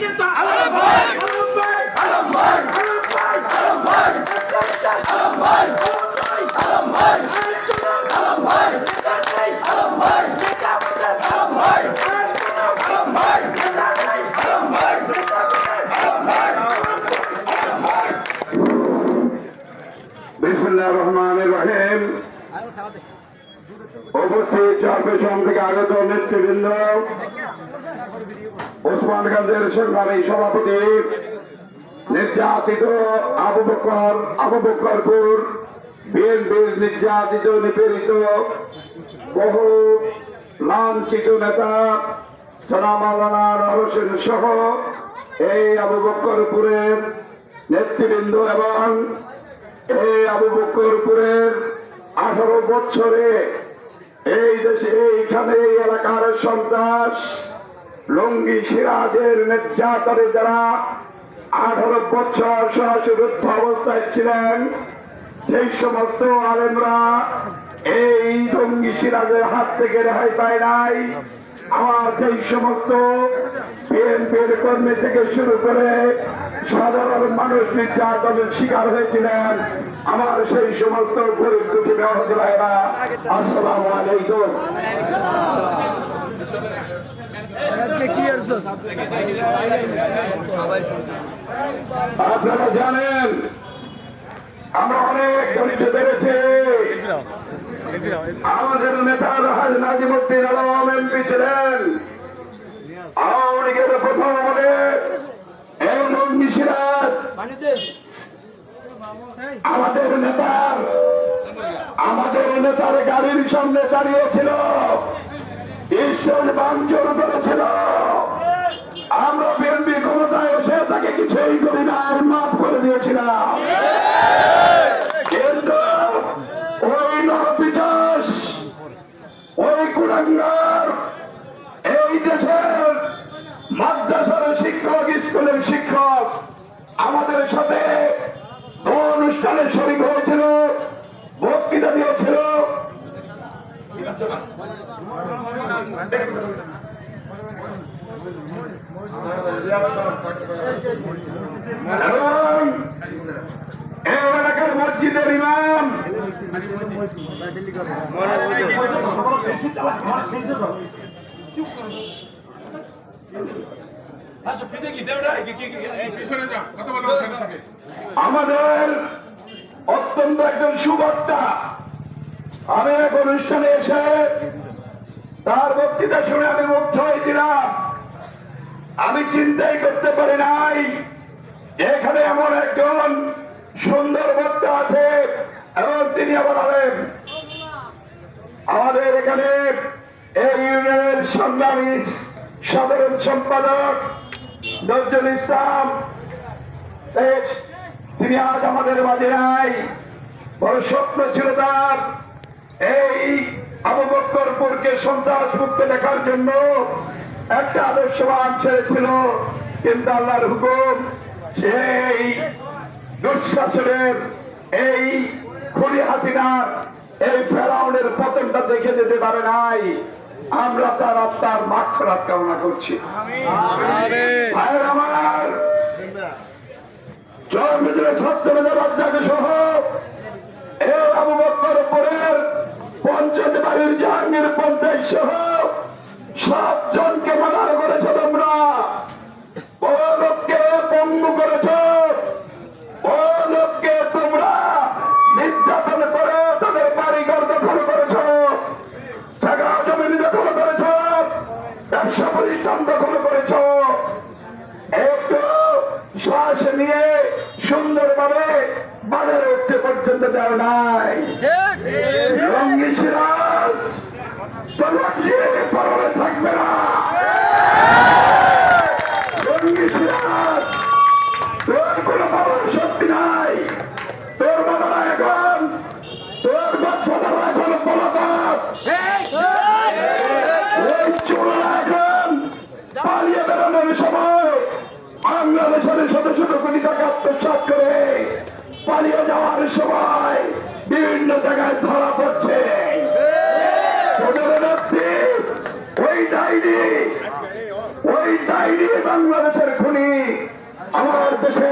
নেতা আলম ভাই আলম ভাই আলম ভাই আলম ভাই আলম ভাই আলম ভাই আলম ভাই আলম ভাই নেতা নেই আলম ভাই নেতা আমাদের আলম ভাই আর কোনো আলম ভাই নেতা নেই আলম ভাই নেতা আমাদের আলম ভাই আলম ভাই বিসমিল্লাহির রহমানির রহিম। উপস্থিত চরপেশন থেকে আগত নেতৃবৃন্দ, ওসমানগঞ্জের সংগ্রামী সভাপতি নির্যাতিত আবু বকরপুর বিএনপির নির্যাতিত নিপীড়িত বহু লাঞ্ছিত নেতা জনাব মাওলানা আনোয়ার হোসেন সহ এই আবু বকরপুরের নেতৃবৃন্দ এবং এই আবু বকরপুরের 18 বছরে এই দেশে এইখানে এই এলাকার সন্ত্রাস লঙ্গি সিরাজের নির্যাতনে যারা 18 বছর সশরুদ্ধ অবস্থায় ছিলেন, সেই সমস্ত আলেমরা এই লঙ্গি সিরাজের হাত থেকে রেহাই পায় নাই। আমার যেই সমস্ত বিএনপির কর্মী থেকে শুরু করে সাধারণ মানুষ নির্যাতনের শিকার হয়েছিলেন, আমার সেই সমস্ত গরিব দুঃখী মেহনতরা, আসসালামু আলাইকুম। আপনারা জানেন আমরা অনেক ধৈর্য ধরেছি। আমাদের নেতা রাহাজ নাজিমুদ্দিন আলম এমপি ছিলেন, আওয়ামী লীগের প্রথম আমলে এই লঙ্গি সিরাজ আমাদের নেতার গাড়ির সামনে দাঁড়িয়েছিল, ঈশ্বর বাঞ্ছর করেছিল। আমরা বিএনপি ক্ষমতায় এসে তাকে কিছুই করি না, আর মাফ করে দিয়েছিলাম। কিন্তু ওই নরপিচাস, ওই কুলাঙ্গার এই দেশের মাদ্রাসার শিক্ষক, স্কুলের শিক্ষক আমাদের সাথে অনুষ্ঠানে শরীক হয়েছিল, বক্তৃতা দিয়েছিল। এবং এই এলাকার মসজিদের ইমাম আমাদের অত্যন্ত একজন সুবক্তা। আমি এক অনুষ্ঠানে এসে তার বক্তৃতা শুনে আমি মুগ্ধ হয়েছিলাম। আমি চিন্তাই করতে পারি নাই এখানে এমন একজন সুন্দর বক্তা আছে এবং তিনি আবার আলেম। আমাদের এখানে এই ইউনিয়নের সংগ্রামী সাধারণ সম্পাদক নজরুল ইসলাম, তিনি আজ আমাদের মাঝে নাই। বড় স্বপ্ন ছিল তার এই আবু বকরপুরকে সন্ত্রাস মুক্ত দেখার জন্য, একটা আদর্শবান ছেড়েছিল। কিন্তু আল্লাহর হুকুম, সেই দুঃশাসনের, এই খুনি হাসিনার, এই ফেরাউনের পতনটা দেখে যেতে পারে নাই। আমরা তার আত্মার মাগফিরাত কামনা করছি। ভাইয়ের আমার, চরমুজুরের ছাত্র রাজ্জাক সহ এই আবু বকরপুরের পঞ্চায়েত বাড়ির জাহাঙ্গীর পঞ্চায়েত সহ 7 জনকে মার্ডার করেছ তোমরা। ও লোককে পঙ্গু করেছ, ও লোককে তোমরা নির্যাতন করে তাদের বাড়িঘর দখল করেছ, টাকা জমি দখল করেছ, ব্যবসা প্রতিষ্ঠান দখল করেছ। একটু শ্বাস নিয়ে সুন্দরভাবে বাজারে উঠতে পর্যন্ত দেওয়া নাই। লঙ্গি সিরাজ তোমার দিয়ে পরলে থাকবে না। লঙ্গি সিরাজ, তোর কোনো বাবার শক্তি নাই। তোর বাবারা এখন, তোর বাচ্চারা এখন পলাতক। ওই চোরেরা এখন পালিয়ে বেড়ানোর সময় বাংলাদেশের শত শত কোটি টাকা আত্মসাৎ করে পালিয়ে যাওয়ার সময় বিভিন্ন জায়গায় ধরা পড়ছে। ওই ডাইনি বাংলাদেশের দেশে